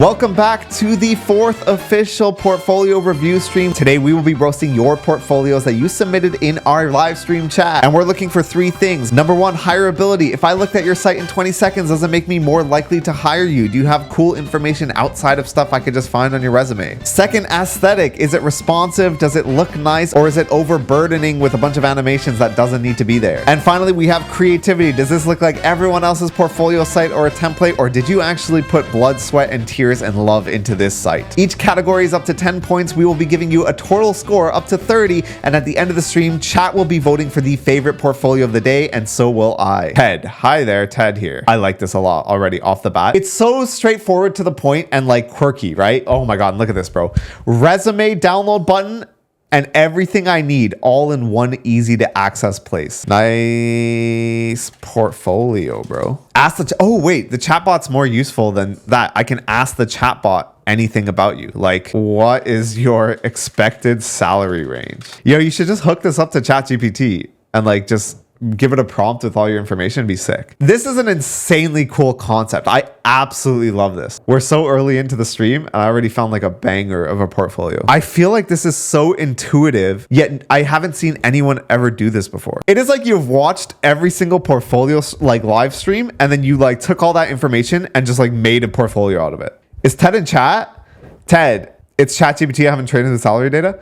Welcome back to the fourth official portfolio review stream. Today we will be roasting your portfolios that you submitted in our live stream chat. And we're looking for three things. Number one, hireability. If I looked at your site in 20 seconds, does it make me more likely to hire you? Do you have cool information outside of stuff I could just find on your resume? Second, aesthetic. Is it responsive? Does it look nice? Or is it overburdening with a bunch of animations that doesn't need to be there? And finally, we have creativity. Does this look like everyone else's portfolio site or a template? Or did you actually put blood, sweat, and tears and love into this site? Each category is up to 10 points. We will be giving you a total score up to 30, and at the end of the stream, chat will be voting for the favorite portfolio of the day, and so will I. Ted, hi there, Ted here. I like this a lot already off the bat. It's so straightforward to the point and like quirky, right? Oh my god, look at this, bro. Resume download button and everything I need all in one easy to access place. Nice portfolio, bro. Ask the oh wait, the chatbot's more useful than that. I can ask the chatbot anything about you. Like, what is your expected salary range? Yo, you should just hook this up to ChatGPT and like just give it a prompt with all your information. Be sick. This is an insanely cool concept. I absolutely love this. We're so early into the stream and I already found like a banger of a portfolio. I feel like this is so intuitive, yet I haven't seen anyone ever do this before. It is like you've watched every single portfolio like live stream and then you like took all that information and just like made a portfolio out of it. Is Ted in chat? Ted, it's ChatGPT. I haven't trained in the salary data.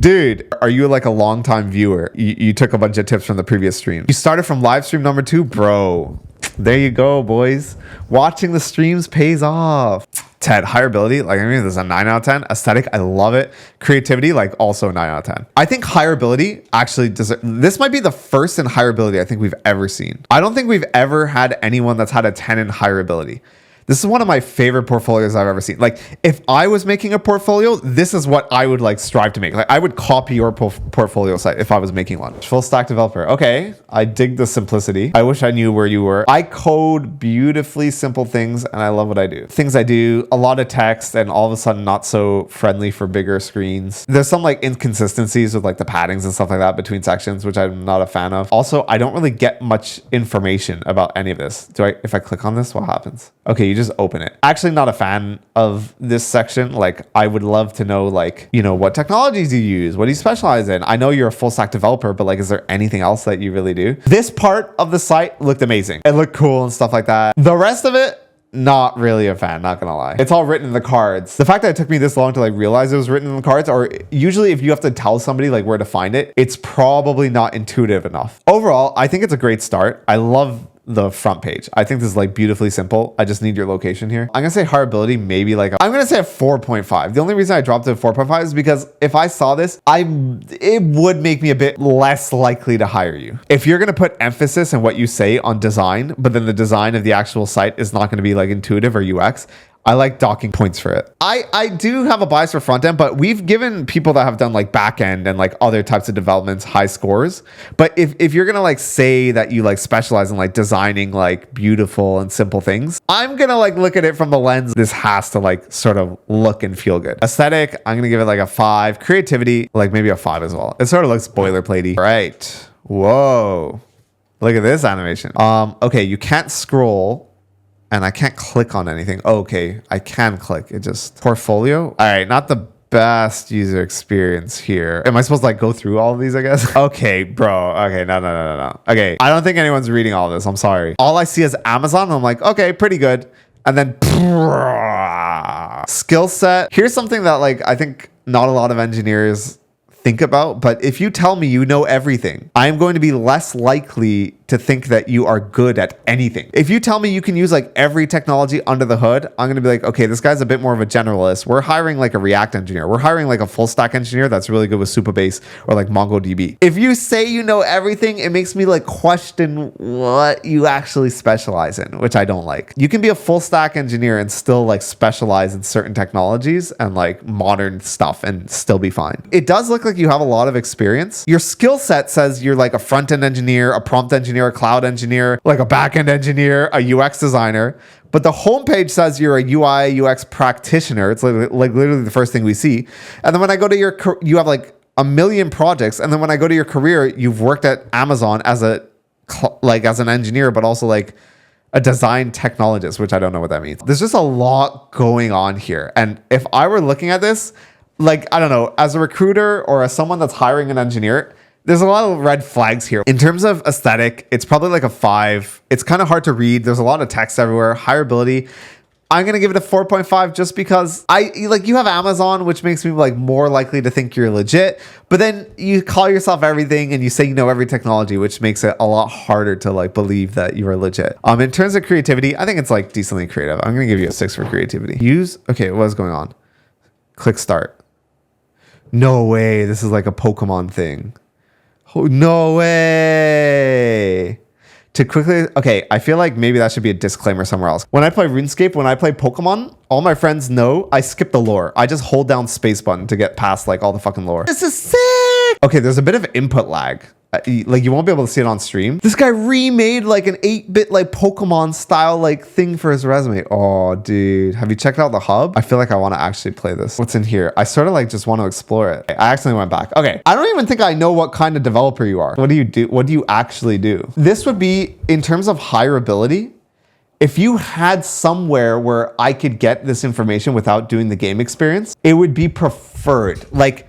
Dude, are you like a long-time viewer? You took a bunch of tips from the previous stream. You started from live stream number 2, bro. There you go, boys. Watching the streams pays off. Ted, hireability, like I mean, this is a 9 out of 10. Aesthetic, I love it. Creativity, like also 9 out of 10. I think hireability actually this might be the first in hireability I think we've ever seen. I don't think we've ever had anyone that's had a 10 in hireability. This is one of my favorite portfolios I've ever seen. Like, if I was making a portfolio, this is what I would like strive to make. Like, I would copy your portfolio site if I was making one. Full stack developer. Okay, I dig the simplicity. I wish I knew where you were. I code beautifully simple things, and I love what I do. Things I do, a lot of text, and all of a sudden not so friendly for bigger screens. There's some like inconsistencies with like the paddings and stuff like that between sections, which I'm not a fan of. Also, I don't really get much information about any of this. If I click on this, what happens? Okay, you just open it. Actually not a fan of this section. Like, I would love to know, like, you know, what technologies you use, what do you specialize in? I know you're a full stack developer, but like, is there anything else that you really do? This part of the site looked amazing. It looked cool and stuff like that. The rest of it, not really a fan, not gonna lie. It's all written in the cards. The fact that it took me this long to like realize it was written in the cards, or usually if you have to tell somebody like where to find it, it's probably not intuitive enough. Overall, I think it's a great start. I love the front page. I think this is like beautifully simple. I just need your location here. I'm gonna say hireability, maybe like I'm gonna say a 4.5. The only reason I dropped it to 4.5 is because if I saw this, it would make me a bit less likely to hire you. If you're gonna put emphasis in what you say on design, but then the design of the actual site is not gonna be like intuitive or UX, I like docking points for it. I do have a bias for front end, but we've given people that have done like back end and like other types of developments high scores. But if you're gonna like say that you like specialize in like designing like beautiful and simple things, I'm gonna like look at it from the lens, this has to like sort of look and feel good. Aesthetic, I'm gonna give it like a 5. Creativity, like maybe a 5 as well. It sort of looks boilerplatey. All right. Whoa. Look at this animation. Okay, you can't scroll. And I can't click on anything. Okay, I can click. It just portfolio. All right, not the best user experience here. Am I supposed to like go through all of these, I guess? Okay, bro. Okay, no. Okay, I don't think anyone's reading all of this. I'm sorry. All I see is Amazon. I'm like, okay, pretty good. And then skill set. Here's something that like I think not a lot of engineers think about, but if you tell me you know everything, I am going to be less likely to think that you are good at anything. If you tell me you can use like every technology under the hood, I'm going to be like, okay, this guy's a bit more of a generalist. We're hiring like a React engineer. We're hiring like a full stack engineer that's really good with Supabase or like MongoDB. If you say you know everything, it makes me like question what you actually specialize in, which I don't like. You can be a full stack engineer and still like specialize in certain technologies and like modern stuff and still be fine. It does look like you have a lot of experience. Your skill set says you're like a front-end engineer, a prompt engineer, a cloud engineer, like a back-end engineer, a UX designer. But the homepage says you're a UI UX practitioner. It's like literally the first thing we see. And then when I go to you have like a million projects. And then when I go to your career, you've worked at Amazon as an engineer, but also like a design technologist, which I don't know what that means. There's just a lot going on here. And if I were looking at this, like, I don't know, as a recruiter or as someone that's hiring an engineer, there's a lot of red flags here. In terms of aesthetic, it's probably like a 5. It's kind of hard to read. There's a lot of text everywhere. Hireability, I'm going to give it a 4.5 just because you have Amazon, which makes me like more likely to think you're legit, but then you call yourself everything and you say you know every technology, which makes it a lot harder to like believe that you are legit. In terms of creativity, I think it's like decently creative. I'm going to give you a 6 for creativity. Okay, what is going on? Click start. No way. This is like a Pokemon thing. Oh, no way. To quickly, okay, I feel like maybe that should be a disclaimer somewhere else. When I play RuneScape, when I play Pokemon, all my friends know I skip the lore. I just hold down space button to get past like all the fucking lore. This is sick. Okay, there's a bit of input lag. Like you won't be able to see it on stream. This guy remade like an 8-bit like Pokemon style like thing for his resume. Oh, dude. Have you checked out the hub? I feel like I want to actually play this. What's in here? I sort of like just want to explore it. I accidentally went back. Okay. I don't even think I know what kind of developer you are. What do you do? What do you actually do? This would be in terms of hireability. If you had somewhere where I could get this information without doing the game experience, it would be preferred. Like,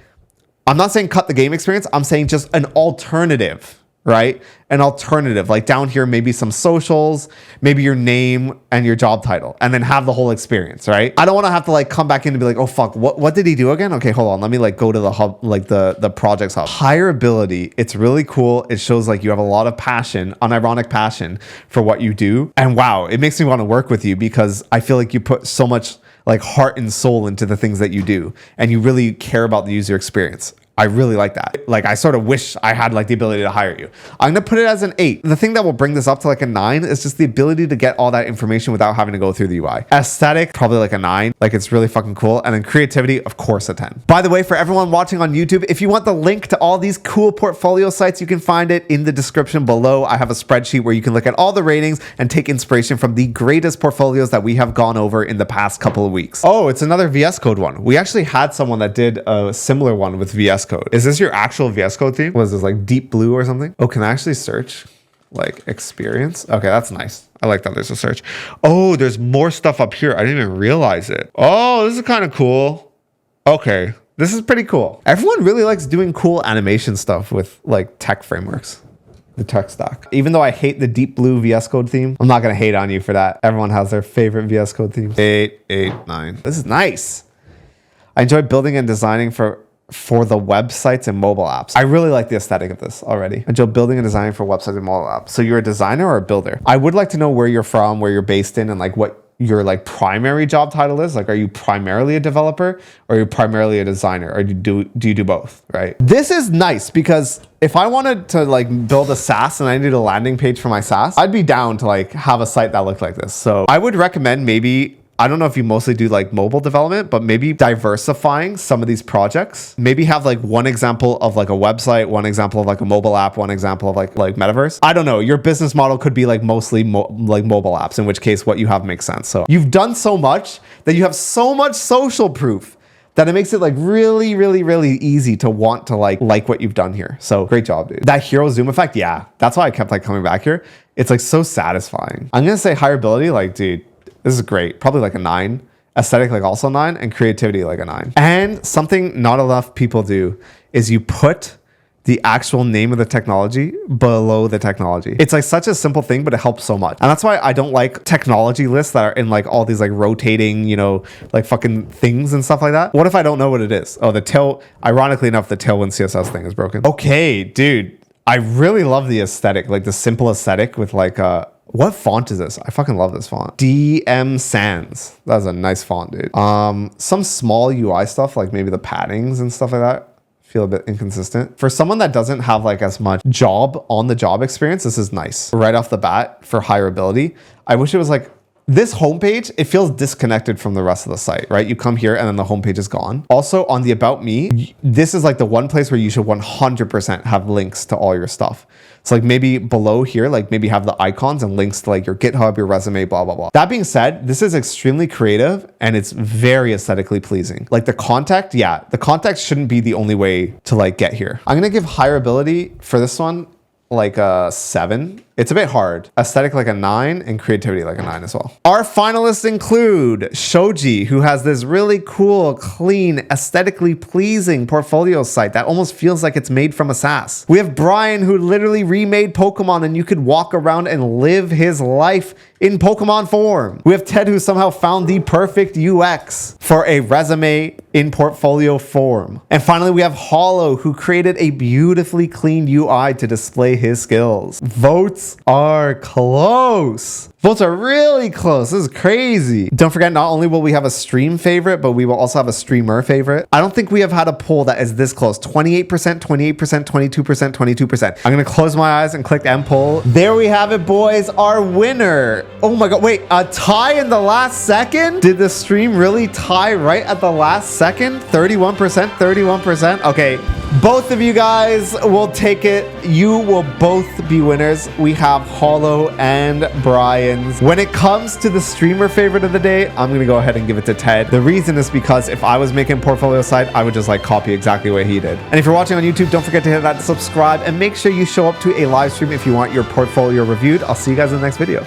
I'm not saying cut the game experience. I'm saying just an alternative, right? An alternative, like down here, maybe some socials, maybe your name and your job title, and then have the whole experience, right? I don't want to have to like come back in and be like, oh fuck, what did he do again? Okay, hold on. Let me like go to the hub, like the projects hub. Hireability, it's really cool. It shows like you have a lot of passion, unironic passion for what you do. And wow, it makes me want to work with you because I feel like you put so much like heart and soul into the things that you do, and you really care about the user experience. I really like that. Like, I sort of wish I had like the ability to hire you. I'm gonna put it as an 8. The thing that will bring this up to like a 9 is just the ability to get all that information without having to go through the UI. Aesthetic, probably like a 9. Like, it's really fucking cool. And then creativity, of course, a 10. By the way, for everyone watching on YouTube, if you want the link to all these cool portfolio sites, you can find it in the description below. I have a spreadsheet where you can look at all the ratings and take inspiration from the greatest portfolios that we have gone over in the past couple of weeks. Oh, it's another VS Code one. We actually had someone that did a similar one with VS Code. Is this your actual VS Code theme? Was this like deep blue or something? Oh, can I actually search like experience? Okay, that's nice. I like that there's a search. Oh, there's more stuff up here. I didn't even realize it. Oh, this is kind of cool. Okay, this is pretty cool. Everyone really likes doing cool animation stuff with like tech frameworks. The tech stack. Even though I hate the deep blue VS Code theme, I'm not gonna hate on you for that. Everyone has their favorite VS Code themes. 8, 8, 9. This is nice. I enjoy building and designing for the websites and mobile apps. I really like the aesthetic of this already. I enjoy building and designing for websites and mobile apps. So you're a designer or a builder? I would like to know where you're from, where you're based in, and like what your like primary job title is. Like, are you primarily a developer or are you primarily a designer, or do you do both, right? This is nice because if I wanted to like build a SaaS and I needed a landing page for my SaaS, I'd be down to like have a site that looked like this. So I would recommend maybe, I don't know if you mostly do like mobile development, but maybe diversifying some of these projects. Maybe have like one example of like a website, one example of like a mobile app, one example of like metaverse. I don't know. Your business model could be like mostly like mobile apps, in which case what you have makes sense. So you've done so much that you have so much social proof that it makes it like really, really, really easy to want to like what you've done here. So great job, dude. That hero zoom effect, yeah, that's why I kept like coming back here. It's like so satisfying. I'm gonna say hireability, like, dude, this is great. Probably like a 9. Aesthetic, like also 9, and creativity, like a 9. And something not enough people do is you put the actual name of the technology below the technology. It's like such a simple thing, but it helps so much. And that's why I don't like technology lists that are in like all these like rotating, you know, like fucking things and stuff like that. What if I don't know what it is? Oh, the tail, ironically enough, the Tailwind CSS thing is broken. Okay, dude, I really love the aesthetic, like the simple aesthetic with like what font is this? I fucking love this font. DM Sans. That's a nice font, dude. Some small UI stuff, like maybe the paddings and stuff like that, feel a bit inconsistent. For someone that doesn't have like as much on the job experience, this is nice. Right off the bat for hireability. I wish it was like, this homepage, it feels disconnected from the rest of the site, right? You come here and then the homepage is gone. Also on the About Me, this is like the one place where you should 100% have links to all your stuff. So like maybe below here, like maybe have the icons and links to like your GitHub, your resume, blah, blah, blah. That being said, this is extremely creative and it's very aesthetically pleasing. Like the contact, yeah, the contact shouldn't be the only way to like get here. I'm gonna give hireability for this one like a 7. It's a bit hard. Aesthetic like a 9 and creativity like a 9 as well. Our finalists include Shoji, who has this really cool, clean, aesthetically pleasing portfolio site that almost feels like it's made from a SaaS. We have Brian, who literally remade Pokemon and you could walk around and live his life in Pokemon form. We have Ted, who somehow found the perfect UX for a resume in portfolio form. And finally, we have Hollow, who created a beautifully clean UI to display his skills. Votes are close. Votes are really close. This is crazy. Don't forget, not only will we have a stream favorite, but we will also have a streamer favorite. I don't think we have had a poll that is this close. 28%, 28%, 22%, 22%. I'm gonna close my eyes and click end poll. There we have it, boys. Our winner. Oh my God, wait, a tie in the last second? Did the stream really tie right at the last second? 31%, 31%. Okay, both of you guys will take it. You will both be winners. We have Hollow and Brian's. When it comes to the streamer favorite of the day, I'm gonna go ahead and give it to Ted. The reason is because if I was making a portfolio site, I would just like copy exactly what he did. And if you're watching on YouTube, don't forget to hit that subscribe and make sure you show up to a live stream if you want your portfolio reviewed. I'll see you guys in the next video.